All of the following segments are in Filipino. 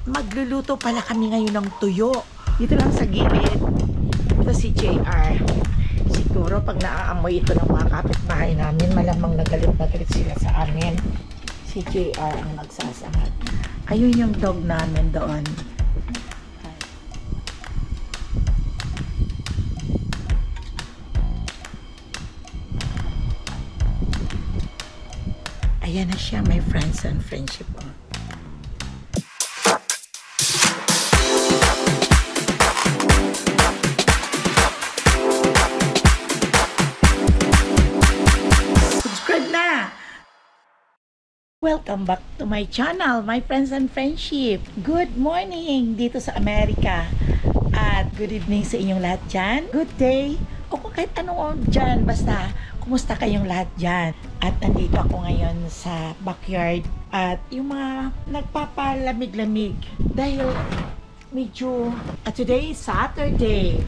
magluluto pala kami ngayon ng tuyo. Dito lang sa gilid. Ito si JR. Siguro pag naaamoy ito ng mga kapitbahay namin, malamang nagalit sila sa amin. Si JR ang nagsasahad. Ayun yung dog namin doon. Ayan na siya, my friends and friendship. Subscribe na! Welcome back to my channel, my friends and friendship. Good morning dito sa Amerika. At good evening sa inyong lahat dyan. Good day. O kung kahit ano dyan, basta kumusta kayong lahat dyan. At nandito ako ngayon sa backyard. At yung mga nagpapalamig-lamig. Dahil medyo, today is Saturday.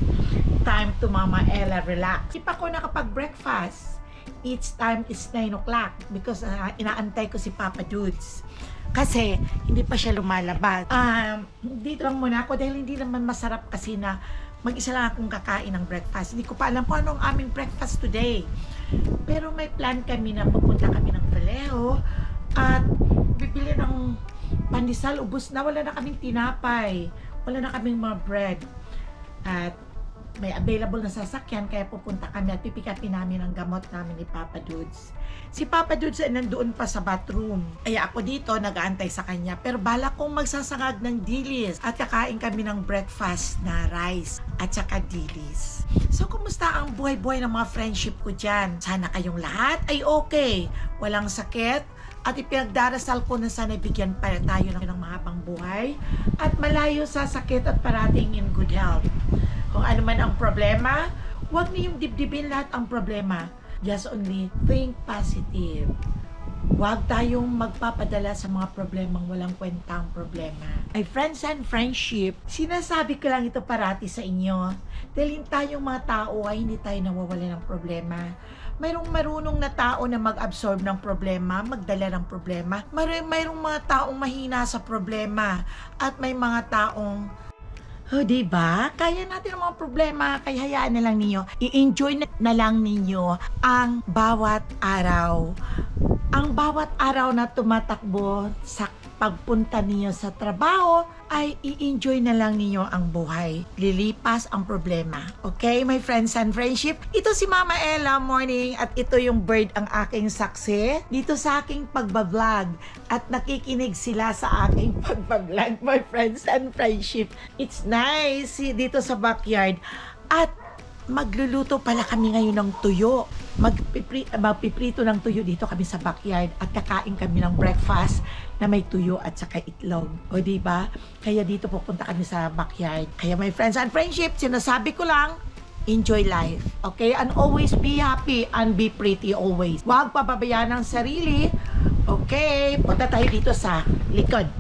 Time to Mama Ella relax. Di pa ako nakapag-breakfast. Each time is 9 o'clock because inaantay ko si Papa Dudes. Kasi hindi pa siya lumalabas. Dito lang muna ako dahil hindi naman masarap kasi na mag-isa lang akong kakain ng breakfast. Hindi ko pa alam kung anong aming breakfast today. Pero may plan kami na pupunta kami ng Vallejo at bibili ng pandesal. Ubus na, wala na kaming tinapay. Wala na kaming mga bread. At may available na sasakyan kaya pupunta kami at pipikapin namin ang gamot namin ni Papa Dudes. Si Papa Dudes ay nandoon pa sa bathroom. Kaya ako dito nag-aantay sa kanya. Pero balak kong magsasangag ng dilis at kakain kami ng breakfast na rice at saka dilis. So kumusta ang buhay-buhay ng mga friendship ko dyan? Sana kayong lahat ay okay. Walang sakit. At ipinagdarasal ko na sana bigyan pa tayo ng mahabang buhay at malayo sa sakit at parating in good health. Kung ano man ang problema, huwag niyong dibdibin lahat ang problema. Just only think positive. Huwag tayong magpapadala sa mga problemang walang kwentang problema. Ay friends and friendship, sinasabi ko lang ito parati sa inyo. Dahil tayong mga tao ay hindi tayo nawawala ng problema. Mayroong marunong na tao na mag-absorb ng problema, magdala ng problema. Mayroong mga taong mahina sa problema. At may mga taong diba? Kaya natin ang mga problema, kaya hayaan na lang ninyo. I-enjoy na lang ninyo ang bawat araw. Ang bawat araw na tumatakbo sa pagpunta ninyo sa trabaho ay i-enjoy na lang ninyo ang buhay. Lilipas ang problema. Okay, my friends and friendship? Ito si Mama Ella morning at ito yung bird ang aking saksi dito sa aking pagbablog at nakikinig sila sa aking pagbablog, my friends and friendship. It's nice dito sa backyard at magluluto pala kami ngayon ng tuyo. Magpiprito ng tuyo dito kami sa backyard at kakain kami ng breakfast na may tuyo at saka itlog. O diba? Kaya dito pupunta kami sa backyard. Kaya my friends and friendship, sinasabi ko lang, enjoy life. Okay? And always be happy and be pretty always. Huwag pababayaan ang sarili. Okay? Punta tayo dito sa likod.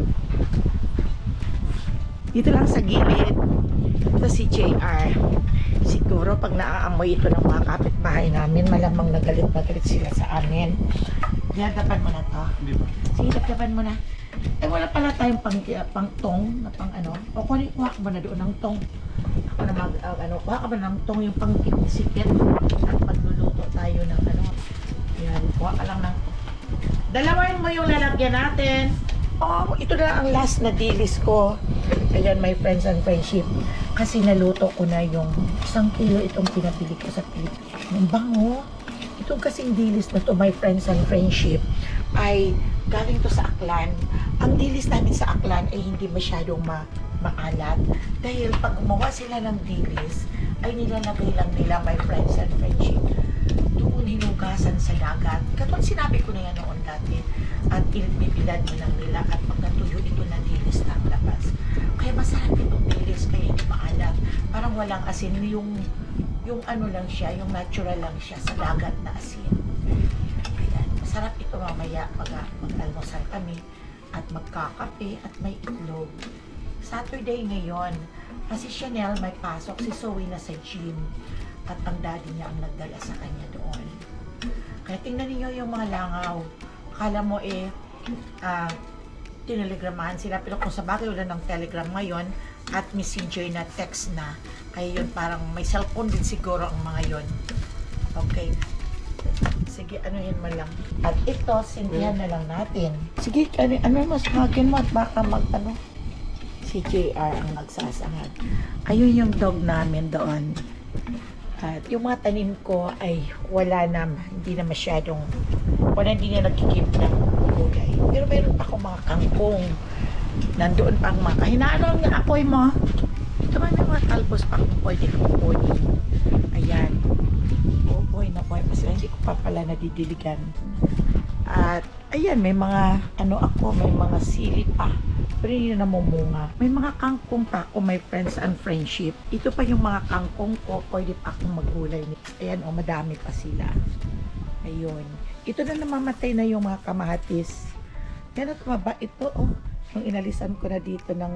Dito lang sa gilid. Ito si JR. Siguro pag naaamoy ito ng mga kapitbahay namin, malamang nagalit sila sa amin. Dapan mo na to. Sige, dapan mo na. Eh, wala pala tayong pang tong na pang ano. O kuha ka ba na doon ng tong? Ako na kuha ka ba ng tong yung pang sikit at magluluto tayo ng ano. Yan, kuha ka lang ng dalawain mo yung lalagyan natin. Oh, ito na ang last na dilis ko. Ayan, my friends and friendship. Kasi naluto ko na yung 1 kilo itong pinabili ko sa Pilipinas. Ang bango. Itong kasing dilis na to, my friends and friendship, ay galing to sa Aklan. Ang dilis namin sa Aklan ay hindi masyadong maalat. Dahil pag gumawa sila ng dilis, ay nilalagay lang nila, my friends and friendship, doon hinugasan sa dagat. Katong sinabi ko na yan noon dati. At ibibilad mo lang nila at pag natuyo ito na dilis na ang labas. Kaya masarap itong dilis, kaya hindi maalat. Parang walang asin, yung ano lang siya, yung natural lang siya sa dagat na asin. Ayan, masarap ito mamaya pag mag-almusal kami at magkakape at may itlog. Saturday ngayon, kasi Chanel may pasok, si Zoe na sa gym at ang daddy niya ang nagdala sa kanya doon. Kaya tingnan niyo yung mga langaw. Akala mo tinelegramahan sila. Pero kung sa bagay wala ng telegram ngayon at messenger na text na, kaya yun parang may cellphone din siguro ang mga yun. Okay. Sige, anuhin mo lang. At ito, sindihan na lang natin. Sige, ano mas hagin mo at baka mag-ano. Si JR ang nagsasangad. Ayun yung dog namin doon. At yung mga tanim ko ay wala na, hindi na masyadong, hindi na nagkikip ng gulay. Pero meron pa akong mga kangkong. Nandoon pa ang mga kahinaan niya apoy mo. Ito man yung mga talbos pa kung pwede kong kunin. Ayan. Oh boy, kasi hindi ko pa pala nadidiligan. At ayan, may mga may mga sili pa. Pero hindi na namumunga. May mga kangkong pa ako, my friends and friendship. Ito pa yung mga kangkong ko, pwede pa akong magulay. Ayan, madami pa sila. Ayun. Ito na namamatay na yung mga kamatis. Yan at maba, ito yung inalisan ko na dito ng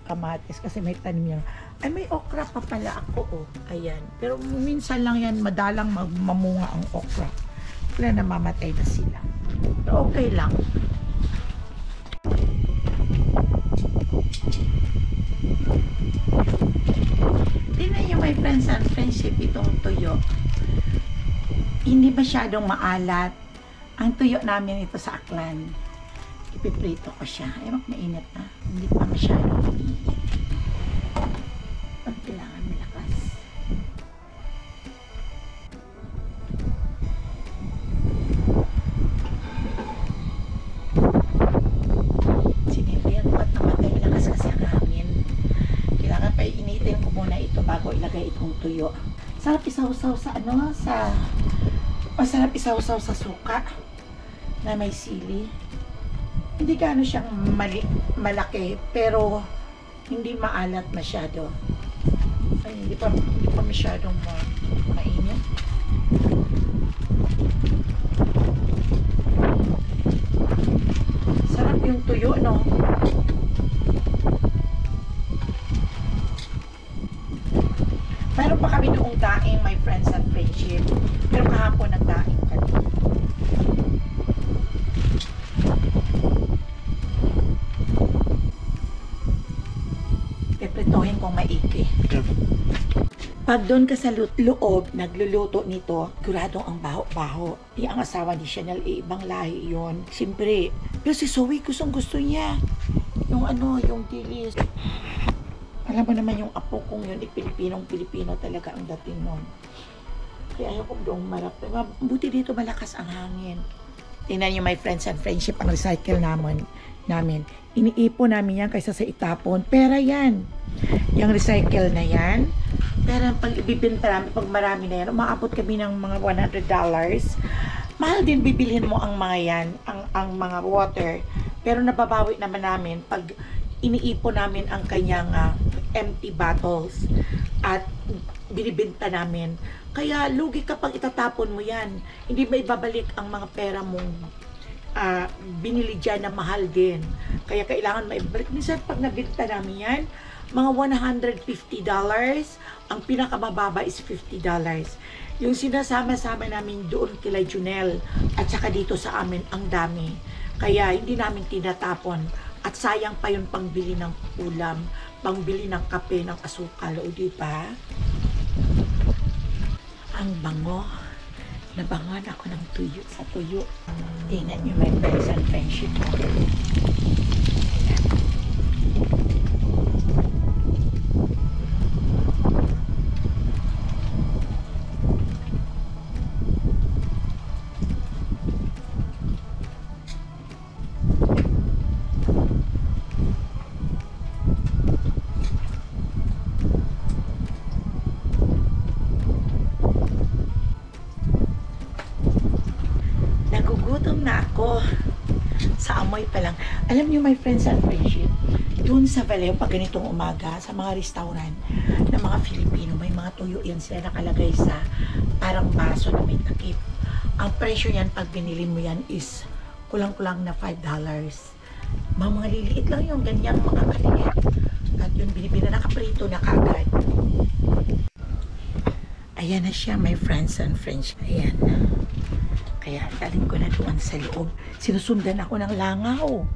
kamatis kasi may tanim yan. Ay, may okra pa pala ako, Ayan. Pero minsan lang yan, madalang mamunga ang okra. Wala, namamatay na sila. Pero okay lang. Tingnan nyo, my friends and friendship, itong tuyo. Hindi masyadong maalat. Ang tuyo namin ito sa Aklan. Ipiprito ko siya. Ewan, mainit na. Hindi pa masyadong mainit. Pag kailangan malakas. Sinipian ko at namatay malakas kasi ang hangin. Kailangan pa initin ko muna ito bago ilagay itong tuyo. Sarap isaw-saw sa masarap isaw-saw sa suka na may sili. Hindi gaano siyang malaki pero hindi maalat masyado. Ay, hindi pa masyadong mainit. Sarap yung tuyo, no? Meron pa kami noong daing, my friends and friendship. Pero kahapon nagdaing kami. Pipritohin kong maigi. Pag doon ka sa loob, nagluluto nito, guradong ang baho-baho. Ang asawa ni Chanel, ibang lahi yon. Siyempre, pero si Zoe, gusto niya. Yung dilis. Alam mo naman yung apo kong yun, Pilipinong-Pilipino talaga ang dating nun. Kaya ayaw kong doong marap. Buti dito malakas ang hangin. Tingnan nyo, my friends and friendship, ang recycle namin. Iniipon namin yan kaysa sa itapon. Pera yan. Yung recycle na yan. Pero pag ibibenta namin, pag marami na yan, umaabot kami ng mga $100. Mahal din bibilhin mo ang mga yan, ang mga water. Pero nababawi naman namin pag iniipon namin ang kanyang empty bottles at binibenta namin. Kaya lugi kapag itatapon mo yan. Hindi ba ibabalik ang mga pera mong binili dyan na mahal din. Kaya kailangan maibalik. Minsan pag nabinta namin yan, mga $150. Ang pinakamababa is $50. Yung sinasama-sama namin doon kila Junel at saka dito sa amin, ang dami. Kaya hindi namin tinatapon. At sayang pa yun pangbili ng ulam, pangbili ng kape, ng asukal, o diba? Ang bango. Nabangan ako ng tuyo sa tuyo. Tingnan nyo, my friends and friendship. Nagugutom na ako sa amoy pa lang. Alam niyo, my friends and friendship, doon sa Vallejo, pag ganitong umaga, sa mga restaurant ng mga Filipino, may mga tuyo yan sila nakalagay sa parang baso na may takip. Ang presyo yan, pag binili mo yan, is kulang-kulang na $5. Mga liliit lang yung ganyang mga kaliit. At yun, binibili na nakaprito na kagad. Ayan na siya, my friends and friends. Ayan. Kaya dalhin ko na doon sa loob. Sinusundan ako ng langaw.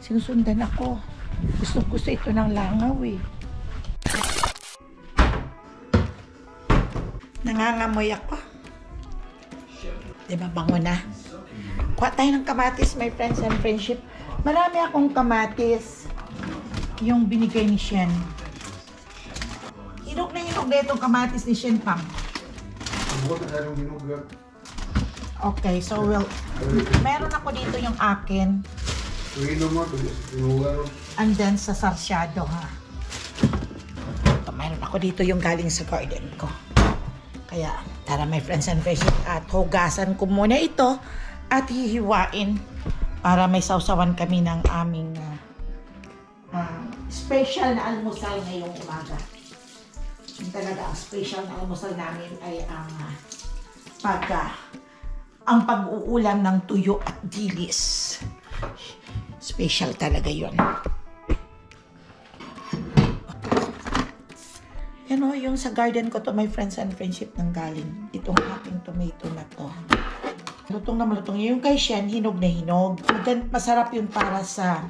Sinusundan ako. Gusto ito ng langaw eh. Nangangamoy ako. Diba bango na? Kuha tayo ng kamatis, my friends and friendship. Marami akong kamatis. Yung binigay ni Shen. Hinog na itong kamatis ni Shen Pam. Okay, so meron ako dito yung akin. And then sa sarsyado ha. So, meron ako dito yung galing sa garden ko. Kaya tara my friends and friendship, at hugasan ko muna ito at hihiwain para may sausawan kami ng aming special na almusal ngayong umaga. Yung talaga ang special na almusal namin ay ang pag-uulam ng tuyo at dilis. Special talaga yun. Yan o, yung sa garden ko to, my friends and friendship, nang galing. Itong aking tomato na to. Lutong na malutong. Yung kay Shen, hinog na hinog. Masarap yun para sa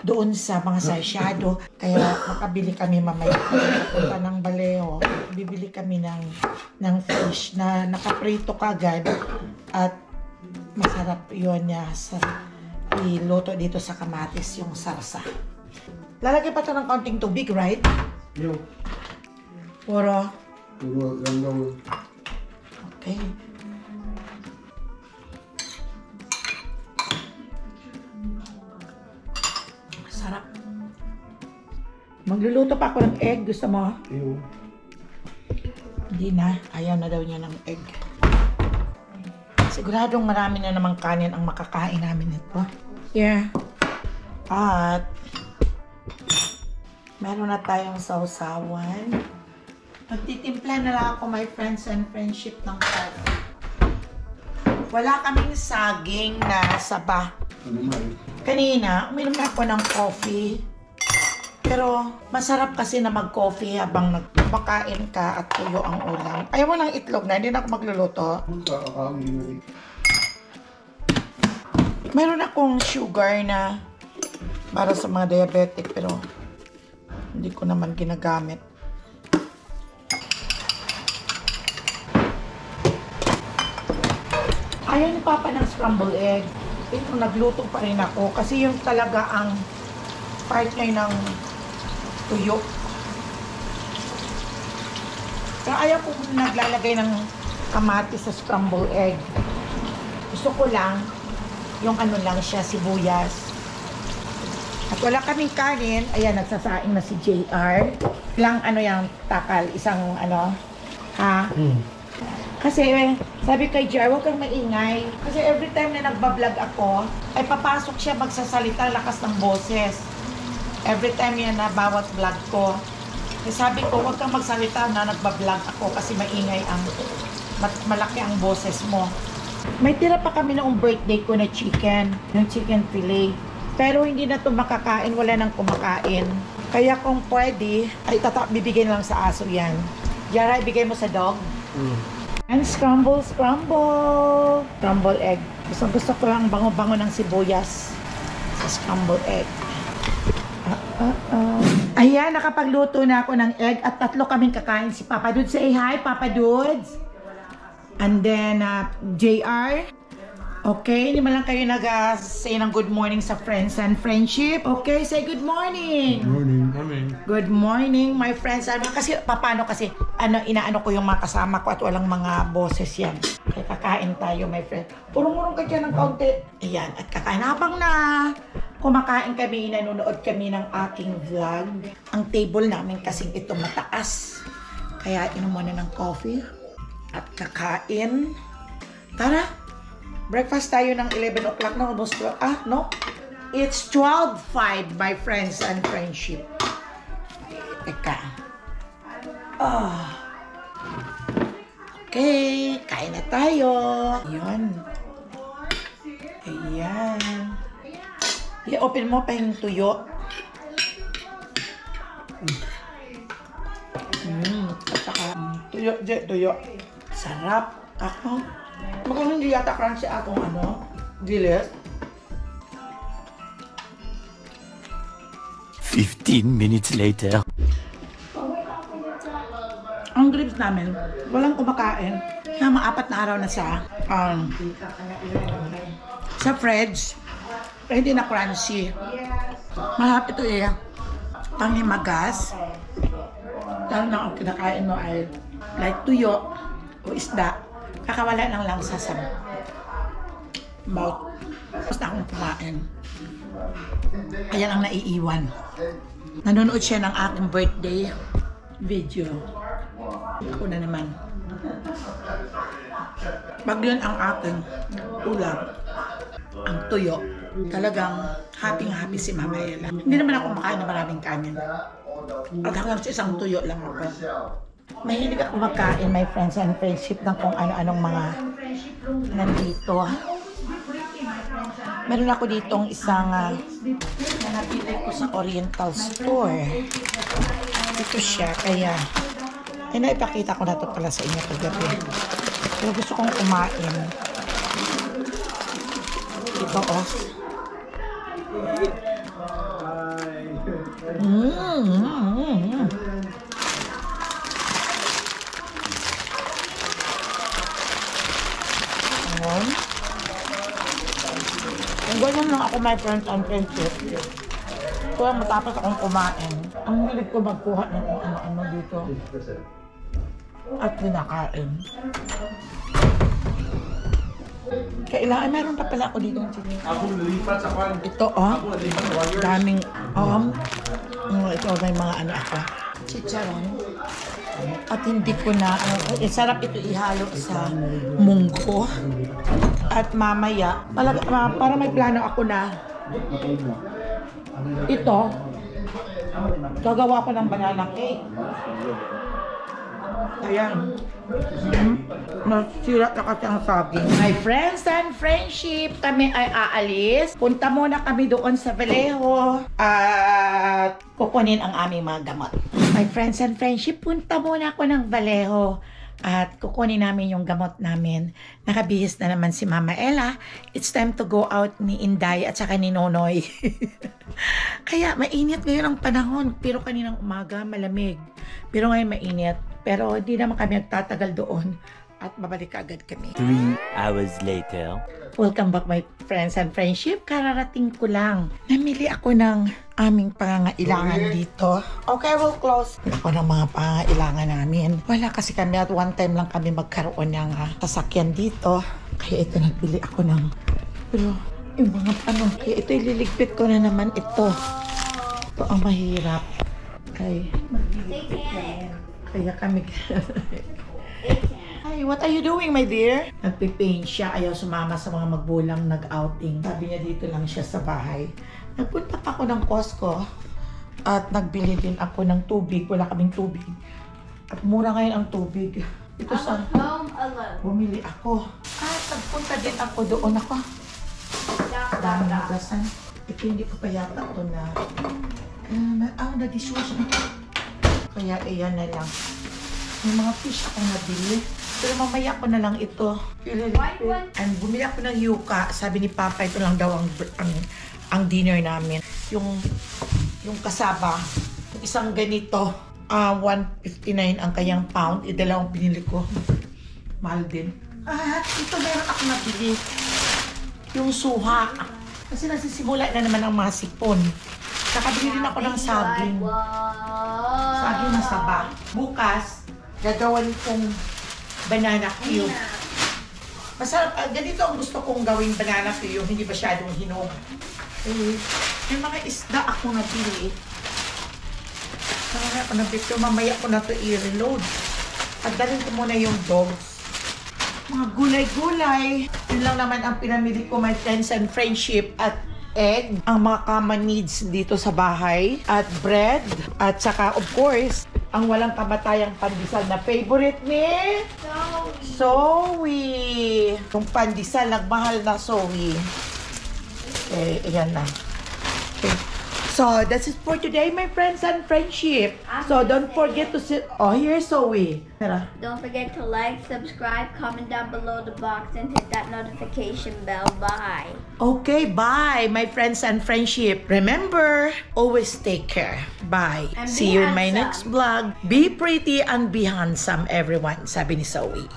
doon sa mga sarsyado. Kaya makabili kami mamaya. Punta ng Baleo, bibili kami ng fish na nakaprito kagad. At masarap yun niya sa iluto dito sa kamatis, yung sarsa. Lalagay pa ito ng kaunting tubig, right? Yung. Puro lang daw. Okay. Masarap. Magluluto pa ako ng egg. Gusto mo? Yung. Hindi na. Ayaw na daw niya ng egg. Siguradong marami na namang kanin ang makakain namin ito. Yeah. At meron na tayong sausawan. Magtitimpla na lang ako, my friends and friendship, ng coffee. Wala kaming saging na saba. Kanina, uminom na ako ng coffee. Pero masarap kasi na mag-coffee habang nagpakain ka at tuyo ang ulam. Ayaw mo ng itlog na, hindi na ako magluluto. Meron akong sugar na para sa mga diabetic, pero hindi ko naman ginagamit. Ayaw ni Papa ng scrambled egg. Ito, nagluto pa rin ako kasi yung talaga ang partner ng tuyo. Pero ayaw ko naglalagay ng kamatis sa scrambled egg. Gusto ko lang yung ano lang siya, sibuyas. At wala kaming kanin. Ayan, nagsasaing na si JR. Ilang ano yung takal? Isang ano? Ha? Kasi sabi kay JR, huwag kang maingay. Kasi every time na nagbablog ako, ay papasok siya magsasalita, lakas ng boses. Every time yan na bawat vlog ko. Kasi sabi ko, huwag kang magsalita na nagbablog ako kasi maingay ang, malaki ang boses mo. May tira pa kami noong birthday ko na chicken, yung chicken fillet. Pero hindi na ito makakain, wala nang kumakain. Kaya kung pwede, ay bibigyan lang sa aso yan. Jara, ibigay mo sa dog. And scramble egg. Gusto ko lang bango-bango ng sibuyas sa scrambled egg. Ayan, nakapagluto na ako ng egg at 3 kaming kakain. Si Papa Dudes, say hi, Papa Dudes. And then, JR. Okay, hindi man lang kayo nag-say ng good morning sa friends and friendship. Okay, say good morning. Good morning. Morning. Good morning, my friends. Kasi, paano kasi, inaano ko yung mga kasama ko at walang mga boses yan. Kaya kakain tayo, my friend. Purong-murong ka dyan ng kaunti. Ayan, at kakain. Habang na kumakain kami, nanonood kami ng aking vlog. Ang table namin kasing ito mataas. Kaya inom muna ng coffee. At kakain. Tara! Breakfast tayo ng 11 o'clock na, almost 12. No? It's 12:05, my friends and friendship. Teka. Okay, kain na tayo. Ayan. Ayan. I-open mo pa yung tuyo. At saka, tuyo. Sarap. Ako. Mukhang hindi yata crunchy akong dilis. 15 minutes later. Ang grapes namin, walang kumakain. Kaya mga 4 na araw na sa fridge. Hindi na crunchy. Mahap ito panghimagas. Lalo na ang kinakain mo ay like tuyo o isda. Kakawala lang sa mouth. Basta akong kumain. Ayan ang naiiwan. Nanonood siya ng aking birthday video. Ako na naman. Pag yun ang aking ulam, ang tuyo, talagang happy si Mama Ella. Hindi naman ako makain na maraming kanin. At hanggang sa isang tuyo lang ako. Mahilig ako magkain, my friends and friendship, ng kung ano-anong mga nandito. Meron ako ditong isang na napili ko sa Oriental Store. Ito siya, kaya naipakita ko na ito pala sa inyo kagabi. Pero gusto kong kumain. Ito Ganyan lang ako, my friends and friendship. Kaya matapos akong kumain, ang hilig ko magkuha ng ano dito. At kinakain. Kailangan, meron pa pala ako dito ng chicken. Ako nalipat sa kwan. Ito, daming, ito may mga ano ako. Chicharon. At hindi ko na, sarap ito ihalo sa munggo. At mamaya, para may plano ako na, ito, gagawa ko ng banana cake. Ayan. Nasira na kasi ang saging. My friends and friendship, kami ay aalis. Punta muna kami doon sa Vallejo at kukunin ang aming mga gamot. My friends and friendship, punta muna ako ng Vallejo at kukunin namin yung gamot namin. Nakabihis na naman si Mama Ella. It's time to go out ni Inday at saka ni Nonoy. Kaya mainit ngayon ang panahon. Pero kaninang umaga malamig. Pero ngayon mainit. Pero hindi naman kami nagtatagal doon at babalik agad kami. 3 hours later. Welcome back, my friends and friendship. Kararating ko lang. Namili ako ng aming pangangailangan dito. Okay, we'll close. Ako ng mga pangangailangan namin. Wala kasi kami at one time lang kami magkaroon ng sasakyan dito. Kaya ito, nagbili ako ng... Pero yung mga kaya ito ililigpit ko na naman ito. Ito ang mahirap. Kaya kami... Hi, what are you doing, my dear? Nagpipaint siya. Ayaw sumama sa mga magbulang nag-outing. Sabi niya dito lang siya sa bahay. Nagpunta pa ako ng Costco at nagbili din ako ng tubig. Wala kaming tubig. At mura ngayon ang tubig. Ito sa... Bumili ako. At nagpunta din ako doon ako. Daming magasan. Ito hindi ko pa yata ito na... na-dishwash na. Kaya iyan na lang. May mga fish akong nabili. Pero mamaya ko na lang ito. And bumili ako ng yuca. Sabi ni Papa, ito lang daw ang dinner namin. Yung kasaba. Yung isang ganito. 159 ang kanyang pound. Dalawang pinili ko. Mahal din. At ito meron ako nabili. Yung suha. Kasi nasisimula na naman ang mga sipon. Nakabili din ako ng saging. Saging na saba. Bukas, gagawin kong banana cube. Masarap. Ganito ang gusto kong gawing banana cube. Hindi masyadong hinog. May mga isda ako nabili. Mamaya ko nabili. Mamaya ko na ito i-reload. At dalhin ko muna yung dogs. Mga gulay-gulay. Yun lang naman ang pinamili ko, my friends and friendship. At egg, ang mga common needs dito sa bahay, at bread, at saka of course, ang walang kamatayang pandesal na favorite ni Zoe. Yung pandesal, nagmahal na Zoe. Ayan na. Okay. So, that's it for today, my friends and friendship. So, don't forget to sit. Oh, here's Zoe. Tara. Don't forget to like, subscribe, comment down below the box, and hit that notification bell. Bye. Okay, bye, my friends and friendship. Remember, always take care. Bye. And See be you in my handsome. next vlog. Be pretty and be handsome, everyone, sabi ni Zoe.